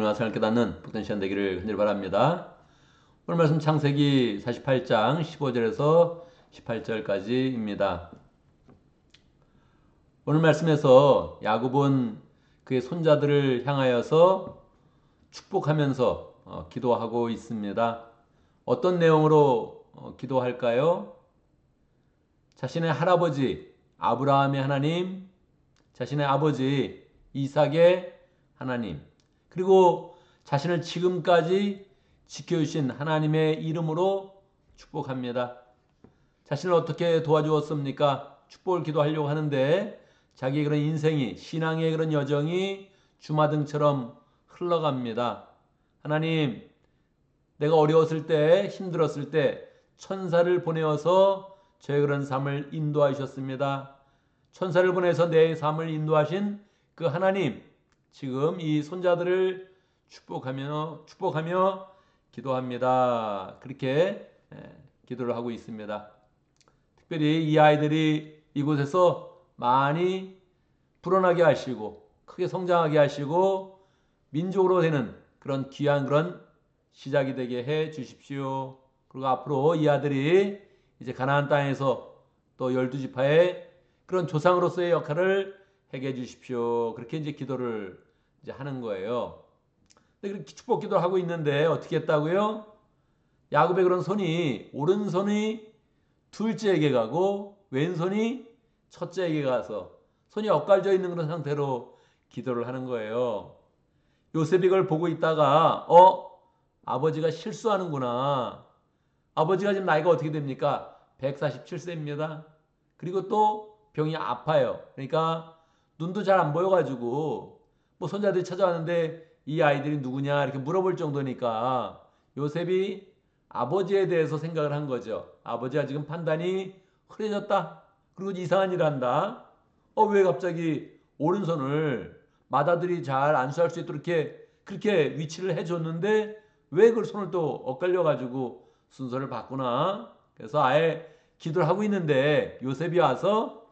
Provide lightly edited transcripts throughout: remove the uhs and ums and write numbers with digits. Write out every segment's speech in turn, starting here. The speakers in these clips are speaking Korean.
영화상을 깨닫는 복된 시간 되기를 간절히 바랍니다. 오늘 말씀 창세기 48장 15절에서 18절까지입니다. 오늘 말씀에서 야곱은 그의 손자들을 향하여서 축복하면서 기도하고 있습니다. 어떤 내용으로 기도할까요? 자신의 할아버지 아브라함의 하나님, 자신의 아버지 이삭의 하나님, 그리고 자신을 지금까지 지켜주신 하나님의 이름으로 축복합니다. 자신을 어떻게 도와주었습니까? 축복을 기도하려고 하는데 자기의 그런 인생이, 신앙의 그런 여정이 주마등처럼 흘러갑니다. 하나님, 내가 어려웠을 때, 힘들었을 때 천사를 보내어서 저의 그런 삶을 인도하셨습니다. 천사를 보내서 내 삶을 인도하신 그 하나님, 지금 이 손자들을 축복하며 기도합니다. 그렇게 기도를 하고 있습니다. 특별히 이 아이들이 이곳에서 많이 불어나게 하시고 크게 성장하게 하시고 민족으로 되는 그런 귀한 그런 시작이 되게 해 주십시오. 그리고 앞으로 이 아들이 이제 가나안 땅에서 또 12지파의 그런 조상으로서의 역할을 해게 해 주십시오. 그렇게 이제 기도를 이제 하는 거예요. 근데 그렇게 축복 기도를 하고 있는데 어떻게 했다고요? 야곱의 그런 손이, 오른손이 둘째에게 가고 왼손이 첫째에게 가서 손이 엇갈져 있는 그런 상태로 기도를 하는 거예요. 요셉이 이걸 보고 있다가 아버지가 실수하는구나. 아버지가 지금 나이가 어떻게 됩니까? 147세입니다. 그리고 또 병이 아파요. 그러니까 눈도 잘 안 보여가지고 뭐 손자들이 찾아왔는데 이 아이들이 누구냐 이렇게 물어볼 정도니까 요셉이 아버지에 대해서 생각을 한 거죠. 아버지가 지금 판단이 흐려졌다. 그리고 이상한 일을 한다. 왜 갑자기 오른손을 맏아들이 잘 안수할 수 있도록 그렇게 위치를 해줬는데 왜 그 손을 또 엇갈려 가지고 순서를 바꾸나. 그래서 아예 기도를 하고 있는데 요셉이 와서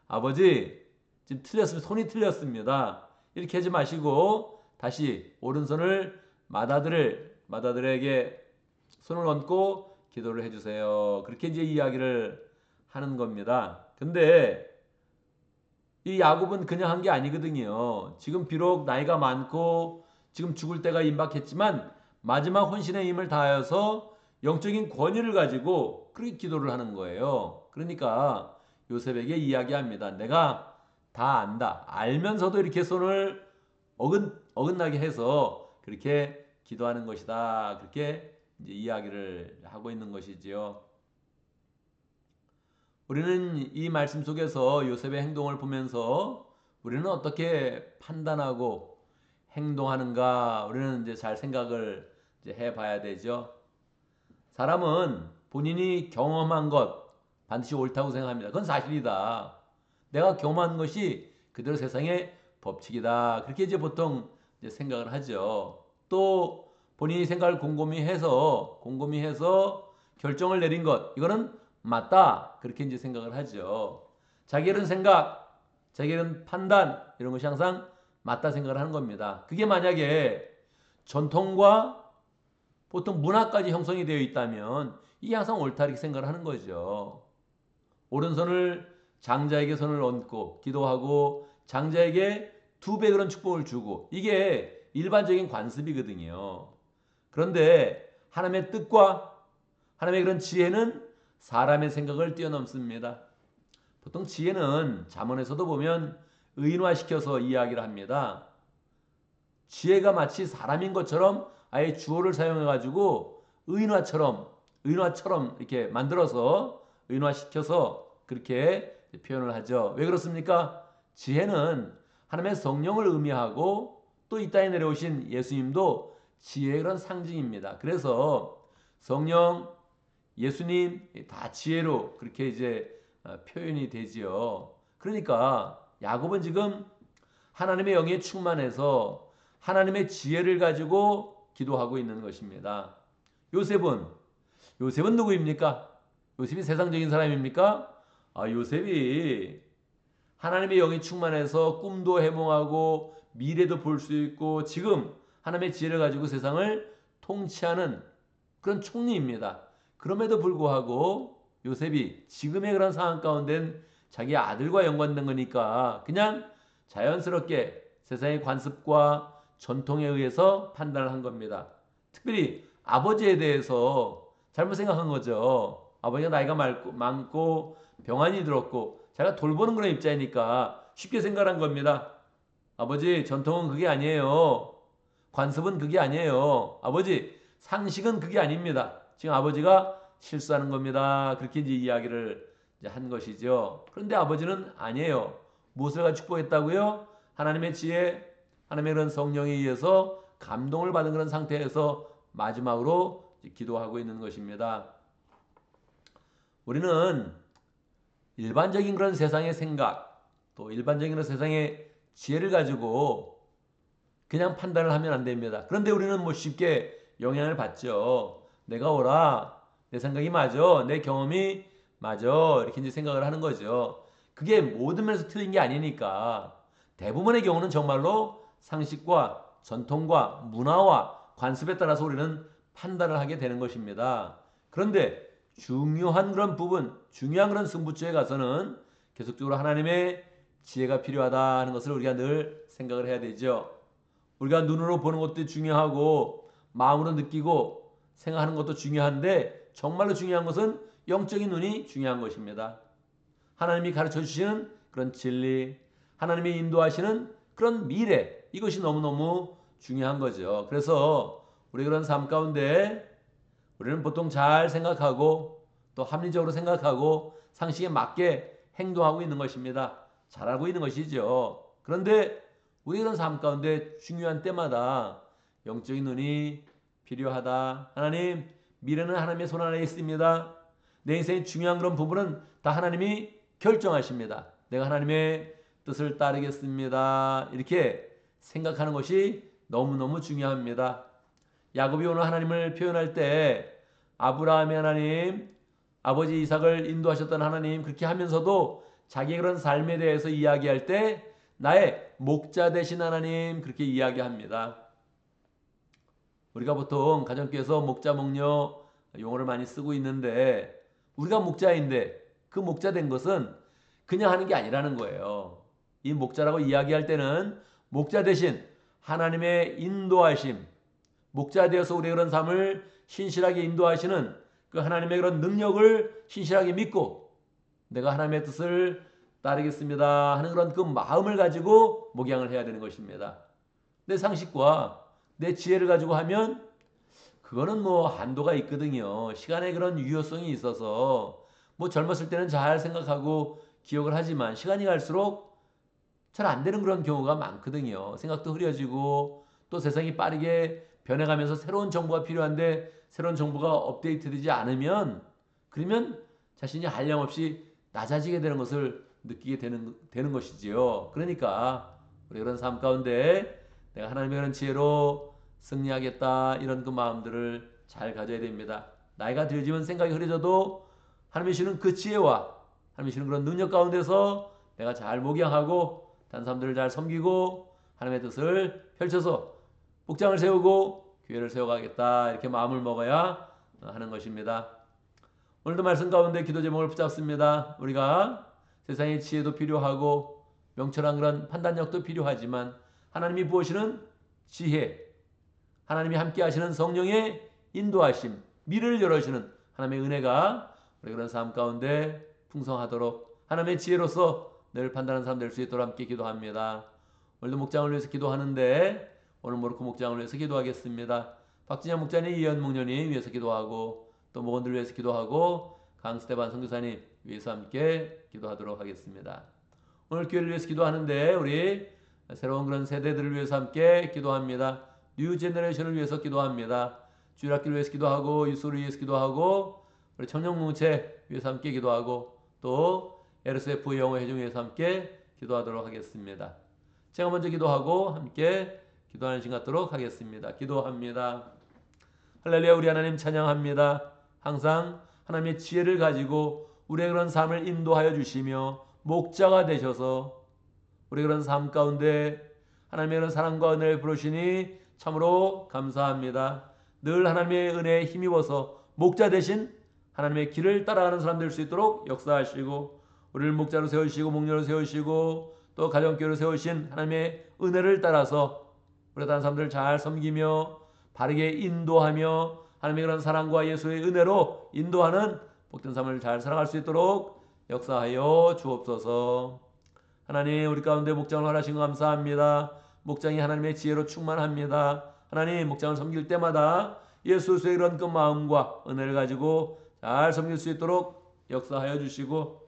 아버지 지금 틀렸습니다. 손이 틀렸습니다. 이렇게 하지 마시고 다시 오른손을 맏아들에게 손을 얹고 기도를 해주세요. 그렇게 이제 이야기를 하는 겁니다. 근데 이 야곱은 그냥 한 게 아니거든요. 지금 비록 나이가 많고 지금 죽을 때가 임박했지만 마지막 혼신의 힘을 다하여서 영적인 권위를 가지고 그렇게 기도를 하는 거예요. 그러니까 요셉에게 이야기합니다. 내가 다 안다. 알면서도 이렇게 손을 어긋나게 해서 그렇게 기도하는 것이다. 그렇게 이제 이야기를 하고 있는 것이지요. 우리는 이 말씀 속에서 요셉의 행동을 보면서 우리는 어떻게 판단하고 행동하는가 우리는 이제 잘 생각을 이제 해봐야 되죠. 사람은 본인이 경험한 것 반드시 옳다고 생각합니다. 그건 사실이다. 내가 경험한 것이 그대로 세상의 법칙이다. 그렇게 이제 보통 이제 생각을 하죠. 또 본인이 생각을 곰곰이 해서 결정을 내린 것 이거는 맞다. 그렇게 이제 생각을 하죠. 자기는 생각, 자기는 판단 이런 것이 항상 맞다 생각을 하는 겁니다. 그게 만약에 전통과 보통 문화까지 형성이 되어 있다면 이게 항상 옳다 이렇게 생각을 하는 거죠. 오른손을 장자에게 손을 얹고 기도하고 장자에게 2배 그런 축복을 주고 이게 일반적인 관습이거든요. 그런데 하나님의 뜻과 하나님의 그런 지혜는 사람의 생각을 뛰어넘습니다. 보통 지혜는 잠언에서도 보면 의인화시켜서 이야기를 합니다. 지혜가 마치 사람인 것처럼 아예 주어를 사용해가지고 의인화처럼 이렇게 만들어서 의인화시켜서 그렇게 표현을 하죠. 왜 그렇습니까? 지혜는 하나님의 성령을 의미하고 또 이 땅에 내려오신 예수님도 지혜의 그런 상징입니다. 그래서 성령, 예수님 다 지혜로 그렇게 이제 표현이 되지요. 그러니까 야곱은 지금 하나님의 영에 충만해서 하나님의 지혜를 가지고 기도하고 있는 것입니다. 요셉은 누구입니까? 요셉이 세상적인 사람입니까? 요셉이 하나님의 영이 충만해서 꿈도 해몽하고 미래도 볼 수 있고 지금 하나님의 지혜를 가지고 세상을 통치하는 그런 총리입니다. 그럼에도 불구하고 요셉이 지금의 그런 상황 가운데는 자기 아들과 연관된 거니까 그냥 자연스럽게 세상의 관습과 전통에 의해서 판단을 한 겁니다. 특별히 아버지에 대해서 잘못 생각한 거죠. 아버지가 나이가 많고 병환이 들었고 자기가 돌보는 그런 입장이니까 쉽게 생각한 겁니다. 아버지, 전통은 그게 아니에요. 관습은 그게 아니에요. 아버지, 상식은 그게 아닙니다. 지금 아버지가 실수하는 겁니다. 그렇게 이제 이야기를 이제 한 것이죠. 그런데 아버지는 아니에요. 무엇을 가지고 축복했다고요? 하나님의 지혜, 하나님의 그런 성령에 의해서 감동을 받은 그런 상태에서 마지막으로 기도하고 있는 것입니다. 우리는 일반적인 그런 세상의 생각, 또 일반적인 그런 세상의 지혜를 가지고 그냥 판단을 하면 안 됩니다. 그런데 우리는 뭐 쉽게 영향을 받죠. 내가 옳아, 내 생각이 맞아, 내 경험이 맞아, 이렇게 이제 생각을 하는 거죠. 그게 모든 면에서 틀린 게 아니니까 대부분의 경우는 정말로 상식과 전통과 문화와 관습에 따라서 우리는 판단을 하게 되는 것입니다. 그런데 중요한 그런 부분, 중요한 그런 승부처에 가서는 계속적으로 하나님의 지혜가 필요하다는 것을 우리가 늘 생각을 해야 되죠. 우리가 눈으로 보는 것도 중요하고 마음으로 느끼고 생각하는 것도 중요한데 정말로 중요한 것은 영적인 눈이 중요한 것입니다. 하나님이 가르쳐 주시는 그런 진리, 하나님이 인도하시는 그런 미래, 이것이 너무너무 중요한 거죠. 그래서 우리 그런 삶 가운데 우리는 보통 잘 생각하고 또 합리적으로 생각하고 상식에 맞게 행동하고 있는 것입니다. 잘하고 있는 것이죠. 그런데 우리 그런 삶 가운데 중요한 때마다 영적인 눈이 필요하다. 하나님, 미래는 하나님의 손 안에 있습니다. 내 인생의 중요한 그런 부분은 다 하나님이 결정하십니다. 내가 하나님의 뜻을 따르겠습니다. 이렇게 생각하는 것이 너무너무 중요합니다. 야곱이 오늘 하나님을 표현할 때 아브라함의 하나님, 아버지 이삭을 인도하셨던 하나님, 그렇게 하면서도 자기의 그런 삶에 대해서 이야기할 때 나의 목자 되신 하나님, 그렇게 이야기합니다. 우리가 보통 가정교회에서 목자, 목녀 용어를 많이 쓰고 있는데 우리가 목자인데 그 목자 된 것은 그냥 하는 게 아니라는 거예요. 이 목자라고 이야기할 때는 목자 대신 하나님의 인도하심, 목자 되어서 우리의 그런 삶을 신실하게 인도하시는 그 하나님의 그런 능력을 신실하게 믿고 내가 하나님의 뜻을 따르겠습니다 하는 그런 그 마음을 가지고 목양을 해야 되는 것입니다. 내 상식과 내 지혜를 가지고 하면 그거는 뭐 한도가 있거든요. 시간의 그런 유효성이 있어서 뭐 젊었을 때는 잘 생각하고 기억을 하지만 시간이 갈수록 잘 안 되는 그런 경우가 많거든요. 생각도 흐려지고 또 세상이 빠르게 변해가면서 새로운 정보가 필요한데 새로운 정보가 업데이트되지 않으면 그러면 자신이 한량없이 낮아지게 되는 것을 느끼게 되는 것이지요. 그러니까 우리 그런 삶 가운데 내가 하나님의 그런 지혜로 승리하겠다 이런 그 마음들을 잘 가져야 됩니다. 나이가 들지만 생각이 흐려져도 하나님이 주는 그 지혜와 하나님이 주는 그런 능력 가운데서 내가 잘 목양하고 다른 사람들을 잘 섬기고 하나님의 뜻을 펼쳐서 복장을 세우고 교회를 세워가겠다 이렇게 마음을 먹어야 하는 것입니다. 오늘도 말씀 가운데 기도 제목을 붙잡습니다. 우리가 세상의 지혜도 필요하고 명철한 그런 판단력도 필요하지만 하나님이 부으시는 지혜, 하나님이 함께 하시는 성령의 인도하심, 미래를 열어주시는 하나님의 은혜가 우리 그런 삶 가운데 풍성하도록 하나님의 지혜로서 늘 판단하는 사람 될 수 있도록 함께 기도합니다. 오늘도 목장을 위해서 기도하는데 오늘 모로코 목장을 위해서 기도하겠습니다. 박진영 목자님, 이현 목녀님 위해서 기도하고 또 목원들 위해서 기도하고 강스테반 선교사님 위해서 함께 기도하도록 하겠습니다. 오늘 교회를 위해서 기도하는데 우리 새로운 그런 세대들을 위해서 함께 기도합니다. 뉴 제너레이션을 위해서 기도합니다. 주일학교를 위해서 기도하고 유소를 위해서 기도하고 우리 청년공동체 위해서 함께 기도하고 또 LSF 영어 회중 위해서 함께 기도하도록 하겠습니다. 제가 먼저 기도하고 함께 기도하는 시간 갖도록 하겠습니다. 기도합니다. 할렐루야. 우리 하나님 찬양합니다. 항상 하나님의 지혜를 가지고 우리의 그런 삶을 인도하여 주시며 목자가 되셔서 우리 그런 삶 가운데 하나님의 그런 사랑과 은혜를 부르시니 참으로 감사합니다. 늘 하나님의 은혜에 힘입어서 목자 대신 하나님의 길을 따라가는 사람 될 수 있도록 역사하시고 우리를 목자로 세우시고 목녀로 세우시고 또 가정교회로 세우신 하나님의 은혜를 따라서 우리 다른 사람들을 잘 섬기며 바르게 인도하며 하나님의 그런 사랑과 예수의 은혜로 인도하는 복된 삶을 잘 살아갈 수 있도록 역사하여 주옵소서. 하나님 우리 가운데 목장을 허락하신 거 감사합니다. 목장이 하나님의 지혜로 충만합니다. 하나님 목장을 섬길 때마다 예수의 그런 그 마음과 은혜를 가지고 잘 섬길 수 있도록 역사하여 주시고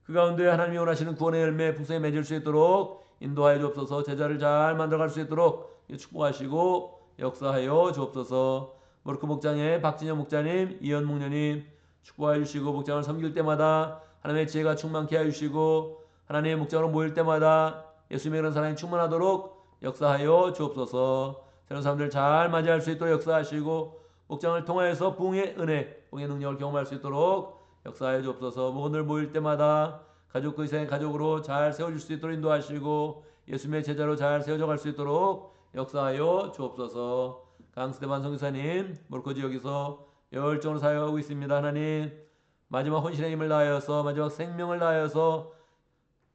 그 가운데 하나님이 원하시는 구원의 열매 풍성히 맺을 수 있도록 인도하여 주옵소서. 제자를 잘 만들어갈 수 있도록 축복하시고 역사하여 주옵소서. 모르크 목장의 박진영 목자님, 이현 목녀님 축복하여 주시고 목장을 섬길 때마다 하나님의 지혜가 충만케 하여 주시고 하나님의 목장으로 모일 때마다 예수님의 그런 사랑이 충만하도록 역사하여 주옵소서. 새로운 사람들 잘 맞이할 수 있도록 역사하시고 목장을 통하여서 부흥의 은혜, 부흥의 능력을 경험할 수 있도록 역사하여 주옵소서. 모건들 모일 때마다 가족 그 이상의 가족으로 잘 세워줄 수 있도록 인도하시고 예수님의 제자로 잘 세워져 갈 수 있도록 역사하여 주옵소서. 강스테반 선교사님 모로코 지역에서 열정으로 사역하고 있습니다. 하나님 마지막 혼신의 힘을 다하여서 마지막 생명을 다하여서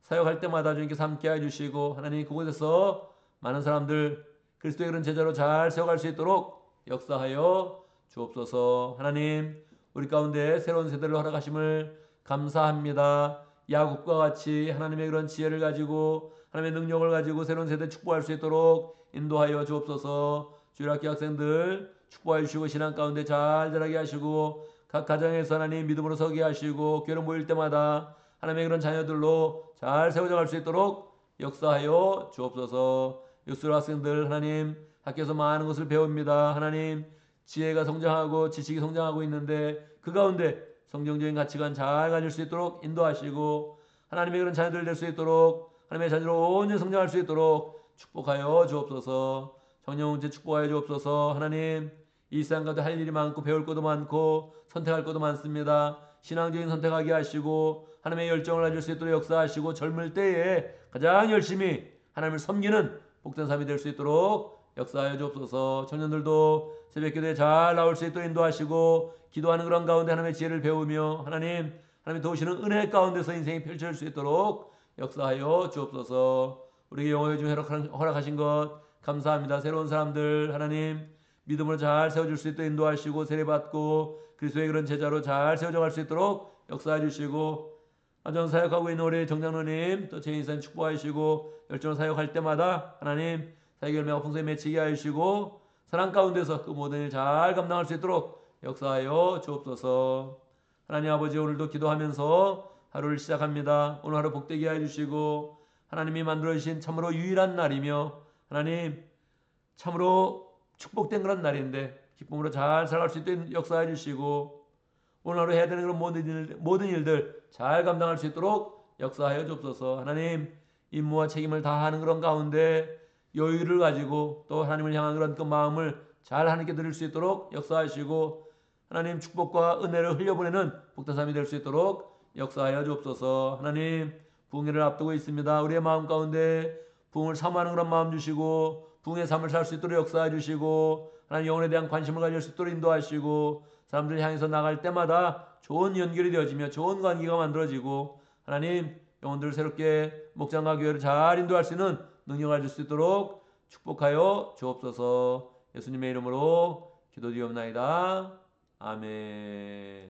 사역할 때마다 주님께 함께해 주시고 하나님 그곳에서 많은 사람들 그리스도의 그런 제자로 잘 세워갈 수 있도록 역사하여 주옵소서. 하나님 우리 가운데 새로운 세대를 허락하심을 감사합니다. 야곱과 같이 하나님의 그런 지혜를 가지고 하나님의 능력을 가지고 새로운 세대 축복할 수 있도록 인도하여 주옵소서. 주일학교 학생들 축복해 주시고 신앙 가운데 잘 자라게 하시고 각 가정에서 하나님 믿음으로 서게 하시고 교회로 모일 때마다 하나님의 그런 자녀들로 잘 세워져 갈 수 있도록 역사하여 주옵소서. 육수 학생들 하나님 학교에서 많은 것을 배웁니다. 하나님 지혜가 성장하고 지식이 성장하고 있는데 그 가운데 성경적인 가치관 잘 가질 수 있도록 인도하시고 하나님의 그런 자녀들 될 수 있도록 하나님의 자녀로 온전히 성장할 수 있도록 축복하여 주옵소서. 청년문제 축복하여 주옵소서. 하나님 이 세상 가운데 할 일이 많고 배울 것도 많고 선택할 것도 많습니다. 신앙적인 선택하게 하시고 하나님의 열정을 가질 수 있도록 역사하시고 젊을 때에 가장 열심히 하나님을 섬기는 복된 삶이 될 수 있도록 역사하여 주옵소서. 청년들도 새벽기도에 잘 나올 수 있도록 인도하시고 기도하는 그런 가운데 하나님의 지혜를 배우며 하나님 도우시는 은혜 가운데서 인생이 펼쳐질 수 있도록 역사하여 주옵소서. 우리에게 영어회 중 허락하신 것 감사합니다. 새로운 사람들 하나님 믿음으로 잘 세워줄 수 있도록 인도하시고 세례받고 그리스도의 그런 제자로 잘 세워져 갈 수 있도록 역사해 주시고 아전 사역하고 있는 우리 정장로님 또 제인사님 축복하시고 열정을 사역할 때마다 하나님 사역 열매가 풍성히 맺히게 하시고 사랑 가운데서 그 모든 일 잘 감당할 수 있도록 역사하여 주옵소서. 하나님 아버지 오늘도 기도하면서 하루를 시작합니다. 오늘 하루 복되게 해 주시고 하나님이 만들어주신 참으로 유일한 날이며 하나님 참으로 축복된 그런 날인데 기쁨으로 잘 살아갈 수 있도록 역사해 주시고 오늘 하루 해야 되는 그런 모든 일들 잘 감당할 수 있도록 역사하여 주옵소서. 하나님 임무와 책임을 다하는 그런 가운데 여유를 가지고 또 하나님을 향한 그런 그 마음을 잘 하나님께 드릴 수 있도록 역사하시고 하나님 축복과 은혜를 흘려보내는 복된 삶이 될 수 있도록 역사하여 주옵소서. 하나님 부흥회를 앞두고 있습니다. 우리의 마음 가운데 부흥을 사모하는 그런 마음 주시고 부흥의 삶을 살 수 있도록 역사해 주시고 하나님 영혼에 대한 관심을 가질 수 있도록 인도하시고 사람들을 향해서 나갈 때마다 좋은 연결이 되어지며 좋은 관계가 만들어지고 하나님 영혼들을 새롭게 목장과 교회를 잘 인도할 수 있는 능력을 가질 수 있도록 축복하여 주옵소서. 예수님의 이름으로 기도드리옵나이다. 아멘.